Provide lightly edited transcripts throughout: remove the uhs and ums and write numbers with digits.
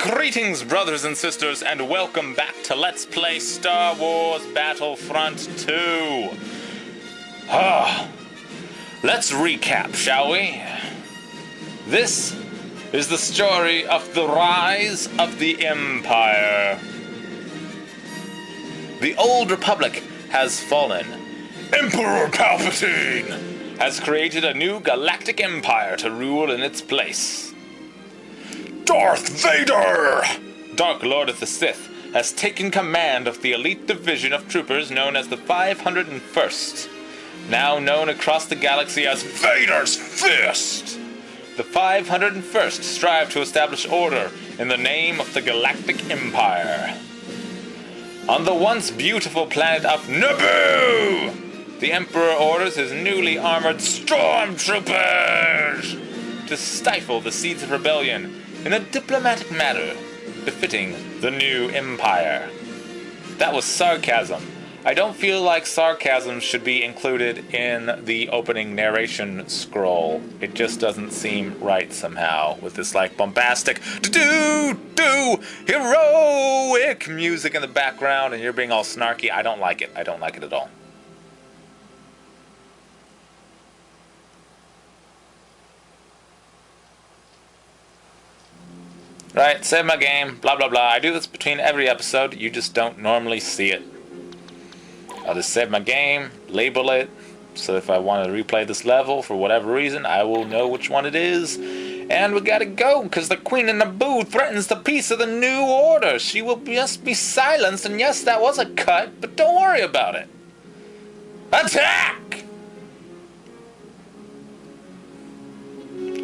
Greetings, brothers and sisters, and welcome back to Let's Play Star Wars Battlefront 2. Let's recap, shall we? This is the story of the rise of the Empire. The old Republic has fallen. Emperor Palpatine has created a new galactic empire to rule in its place. Darth Vader, Dark Lord of the Sith, has taken command of the elite division of troopers known as the 501st, now known across the galaxy as Vader's Fist. The 501st strive to establish order in the name of the Galactic Empire. On the once beautiful planet of Naboo, the Emperor orders his newly armored stormtroopers to stifle the seeds of rebellion in a diplomatic manner befitting the new empire. That was sarcasm. I don't feel like sarcasm should be included in the opening narration scroll. It just doesn't seem right somehow with this like bombastic heroic music in the background and you're being all snarky. I don't like it. I don't like it at all. Right, save my game, blah blah blah. I do this between every episode, you just don't normally see it. I'll just save my game, label it, so if I want to replay this level for whatever reason, I will know which one it is. And we gotta go, because the Queen of Naboo threatens the peace of the New Order. She will just be silenced, and yes, that was a cut, but don't worry about it. Attack!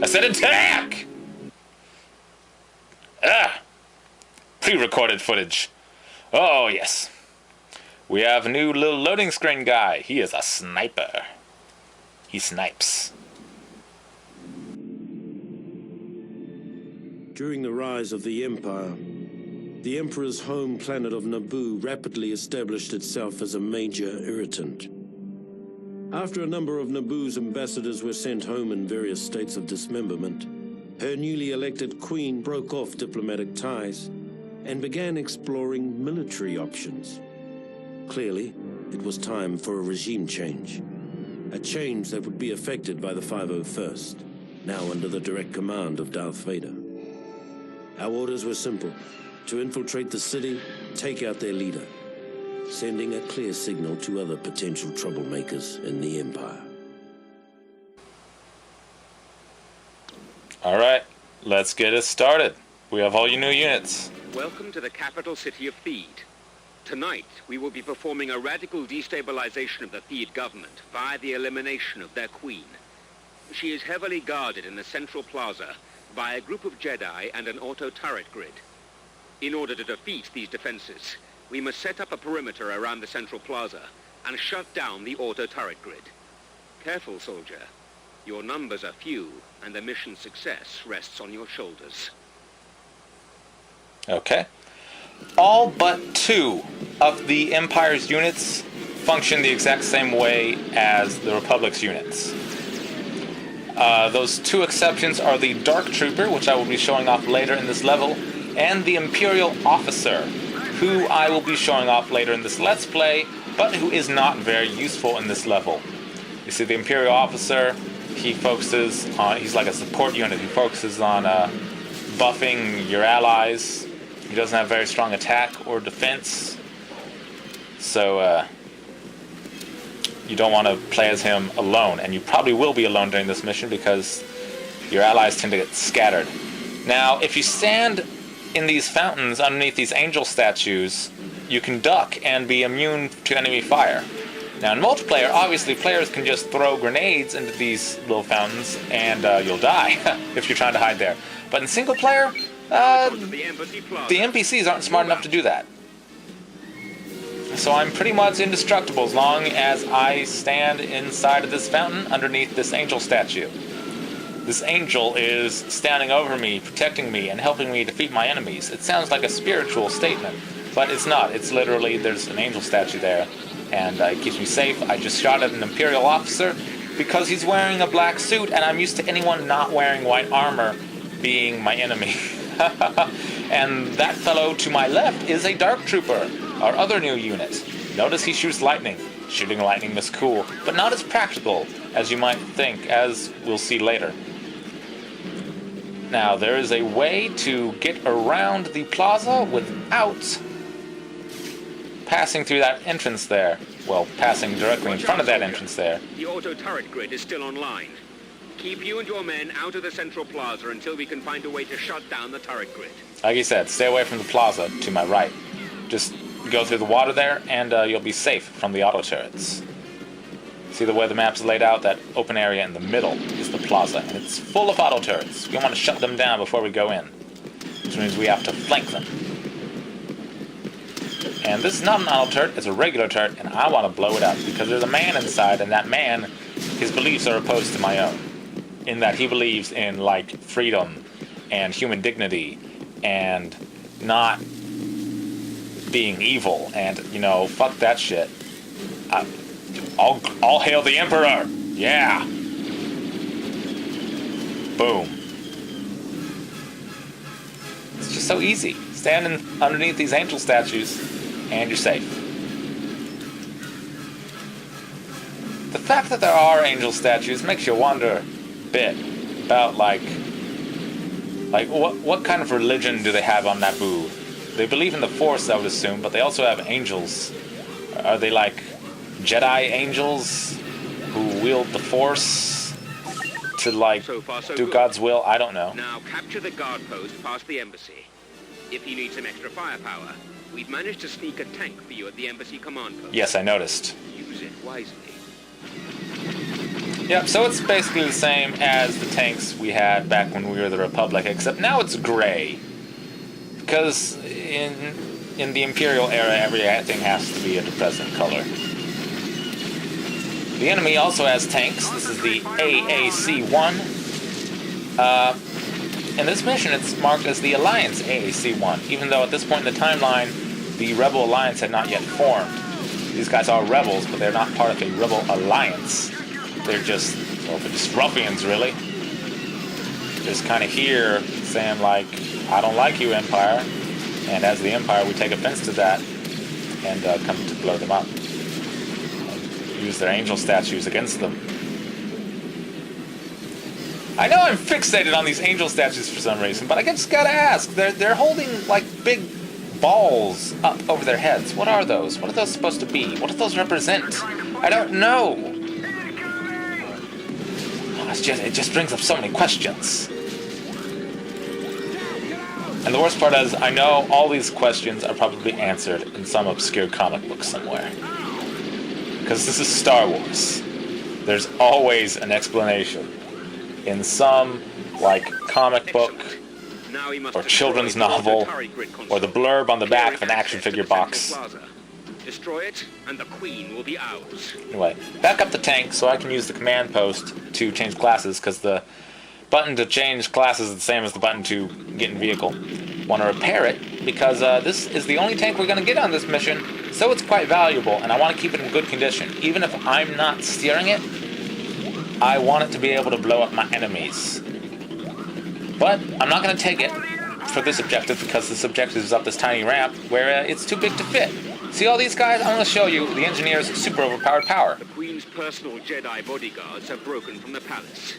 I said attack! Pre-recorded footage. Oh, yes. We have a new little loading screen guy. He is a sniper. He snipes. During the rise of the Empire, the Emperor's home planet of Naboo rapidly established itself as a major irritant. After a number of Naboo's ambassadors were sent home in various states of dismemberment, her newly elected queen broke off diplomatic ties and began exploring military options. Clearly, it was time for a regime change. A change that would be effected by the 501st, now under the direct command of Darth Vader. Our orders were simple: to infiltrate the city, take out their leader, sending a clear signal to other potential troublemakers in the Empire. Alright, let's get it started. We have all your new units. Welcome to the capital city of Theed. Tonight, we will be performing a radical destabilization of the Theed government via the elimination of their queen. She is heavily guarded in the central plaza by a group of Jedi and an auto-turret grid. In order to defeat these defenses, we must set up a perimeter around the central plaza and shut down the auto-turret grid. Careful, soldier. Your numbers are few, and the mission's success rests on your shoulders. Okay. All but 2 of the Empire's units function the exact same way as the Republic's units. Those 2 exceptions are the Dark Trooper, which I will be showing off later in this level, and the Imperial Officer, who I will be showing off later in this Let's Play, but who is not very useful in this level. You see, the Imperial Officer, he focuses on, he's like a support unit. He focuses on buffing your allies. He doesn't have very strong attack or defense. So you don't want to play as him alone. And you probably will be alone during this mission because your allies tend to get scattered. Now, if you stand in these fountains underneath these angel statues, you can duck and be immune to enemy fire. Now in multiplayer, obviously players can just throw grenades into these little fountains and you'll die if you're trying to hide there. But in single player, the NPCs aren't smart enough to do that. So I'm pretty much indestructible as long as I stand inside of this fountain underneath this angel statue. This angel is standing over me, protecting me, and helping me defeat my enemies. It sounds like a spiritual statement, but it's not. It's literally, there's an angel statue there. And it keeps me safe. I just shot at an Imperial officer because he's wearing a black suit, and I'm used to anyone not wearing white armor being my enemy. And that fellow to my left is a Dark Trooper, our other new unit. Notice he shoots lightning. Shooting lightning is cool, but not as practical as you might think, as we'll see later. Now, there is a way to get around the plaza without passing through that entrance there. Well, passing directly in front of that entrance there. The auto turret grid is still online. Keep you and your men out of the central plaza until we can find a way to shut down the turret grid. Like you said, stay away from the plaza to my right. Just go through the water there, and you'll be safe from the auto turrets. See the way the map's laid out? That open area in the middle is the plaza, and it's full of auto turrets. We want to shut them down before we go in, which means we have to flank them. And this is not an auto turret, it's a regular turret, and I want to blow it up, because there's a man inside, and that man, his beliefs are opposed to my own. In that he believes in, like, freedom, and human dignity, and not being evil, and, you know, fuck that shit. I'll hail the Emperor! Yeah! Boom. It's just so easy. Standing underneath these angel statues, and you're safe. The fact that there are angel statues makes you wonder a bit about, like what kind of religion do they have on Naboo? They believe in the Force, I would assume, but they also have angels. Are they like Jedi angels who wield the Force to, like, So far, so do good. God's will? I don't know. Now capture the guard post past the embassy. If you need some extra firepower, we've managed to sneak a tank for you at the embassy command post. Yes, I noticed. Use it wisely. Yep, so it's basically the same as the tanks we had back when we were the Republic, except now it's gray. Because in the Imperial era, everything has to be a depressing color. The enemy also has tanks. This is the AAC-1. In this mission, it's marked as the Alliance AAC-1, even though at this point in the timeline, the Rebel Alliance had not yet formed. These guys are rebels, but they're not part of a Rebel Alliance. They're just ruffians, really. Just kind of here saying, like, I don't like you, Empire. And as the Empire, we take offense to that and come to blow them up. And use their angel statues against them. I know I'm fixated on these angel statues for some reason, but I just gotta ask. They're holding, like, big balls up over their heads. What are those? What are those supposed to be? What do those represent? I don't know. It just brings up so many questions. And the worst part is, I know all these questions are probably answered in some obscure comic book somewhere. Because this is Star Wars. There's always an explanation. In some, like, comic book, Now we must or destroy children's the novel, turret grid or the blurb on the back of an Clearing action access to figure the central box. plaza. Destroy it, and the Queen will be ours. Anyway, back up the tank so I can use the command post to change classes, because the button to change classes is the same as the button to get in vehicle. Want to repair it, because this is the only tank we're going to get on this mission, so it's quite valuable, and I want to keep it in good condition. Even if I'm not steering it, I want it to be able to blow up my enemies. But I'm not going to take it for this objective, because this objective is up this tiny ramp where it's too big to fit. See all these guys? I'm going to show you the engineer's super overpowered power. The Queen's personal Jedi bodyguards have broken from the palace.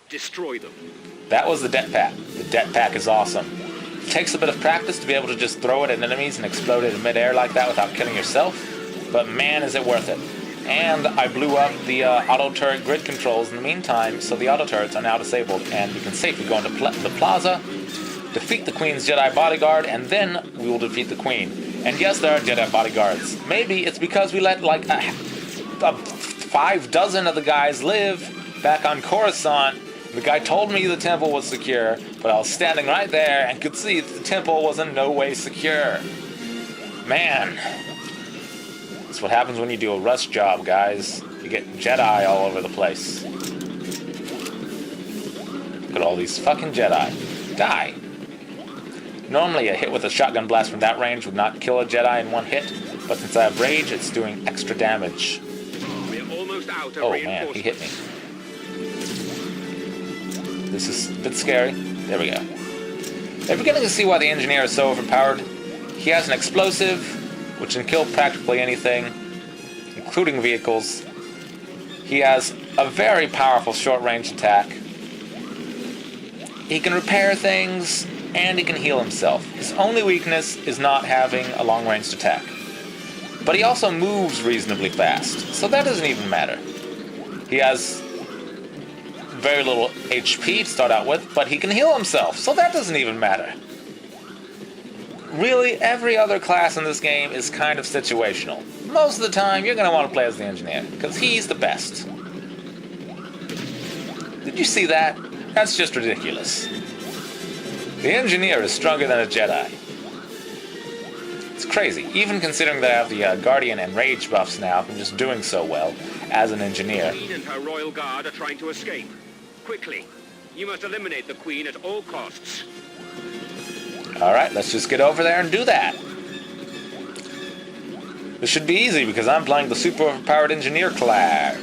Destroy them. That was the det pack. The det pack is awesome. It takes a bit of practice to be able to just throw it at enemies and explode it in midair like that without killing yourself, but man is it worth it. And I blew up the auto turret grid controls in the meantime, so the auto turrets are now disabled, and we can safely go into the plaza, defeat the Queen's Jedi bodyguard, and then we will defeat the Queen. And yes, there are Jedi bodyguards. Maybe it's because we let like 5 dozen of the guys live back on Coruscant. The guy told me the temple was secure, but I was standing right there and could see that the temple was in no way secure. Man, that's what happens when you do a rush job, guys. You get Jedi all over the place. Look at all these fucking Jedi. Die. Normally a hit with a shotgun blast from that range would not kill a Jedi in one hit, but since I have rage, it's doing extra damage. We're almost out of Oh man, he hit me. This is a bit scary. There we go. They're beginning to see why the engineer is so overpowered. He has an explosive, which can kill practically anything, including vehicles. He has a very powerful short-range attack. He can repair things, and he can heal himself. His only weakness is not having a long-range attack. But he also moves reasonably fast, so that doesn't even matter. He has very little HP to start out with, but he can heal himself, so that doesn't even matter. Really, every other class in this game is kind of situational. Most of the time, you're going to want to play as the engineer, because he's the best. Did you see that? That's just ridiculous. The engineer is stronger than a Jedi. It's crazy, even considering that I have the Guardian and Rage buffs now from just doing so well as an engineer. The Queen and her royal guard are trying to escape. Quickly, you must eliminate the Queen at all costs. Alright, let's just get over there and do that. This should be easy because I'm playing the super overpowered engineer class.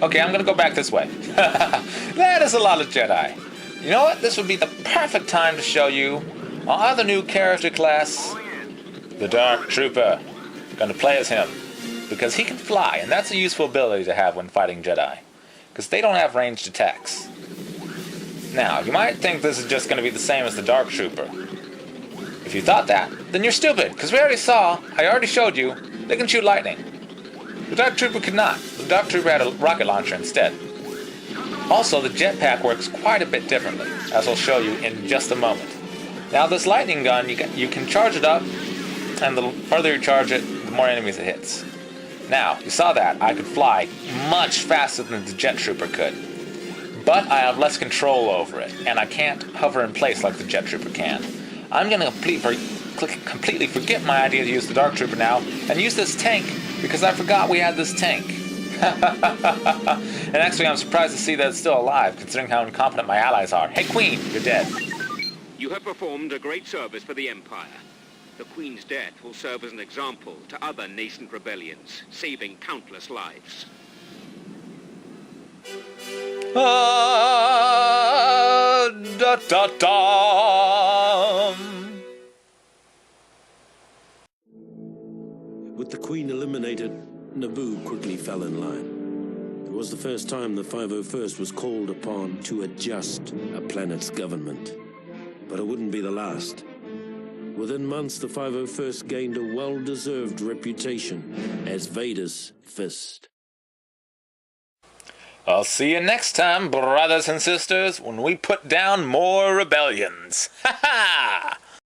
Okay, I'm gonna go back this way. That is a lot of Jedi. You know what? This would be the perfect time to show you our other new character class, the Dark Trooper. Gonna play as him because he can fly, and that's a useful ability to have when fighting Jedi, because they don't have ranged attacks. Now, you might think this is just gonna be the same as the Dark Trooper. If you thought that, then you're stupid, because I already showed you, they can shoot lightning. The Dark Trooper could not. The Dark Trooper had a rocket launcher instead. Also, the jetpack works quite a bit differently, as I'll show you in just a moment. Now, this lightning gun, you can charge it up, and the further you charge it, the more enemies it hits. Now, you saw that. I could fly much faster than the Jet Trooper could. But I have less control over it, and I can't hover in place like the Jet Trooper can. I'm going to completely forget my idea to use the Dark Trooper now, and use this tank, because I forgot we had this tank. And actually, I'm surprised to see that it's still alive, considering how incompetent my allies are. Hey, Queen, you're dead. You have performed a great service for the Empire. The Queen's death will serve as an example to other nascent rebellions, saving countless lives. With the Queen eliminated, Naboo quickly fell in line. It was the first time the 501st was called upon to adjust a planet's government. But it wouldn't be the last. Within months, the 501st gained a well-deserved reputation as Vader's fist. I'll see you next time, brothers and sisters, when we put down more rebellions. Ha ha!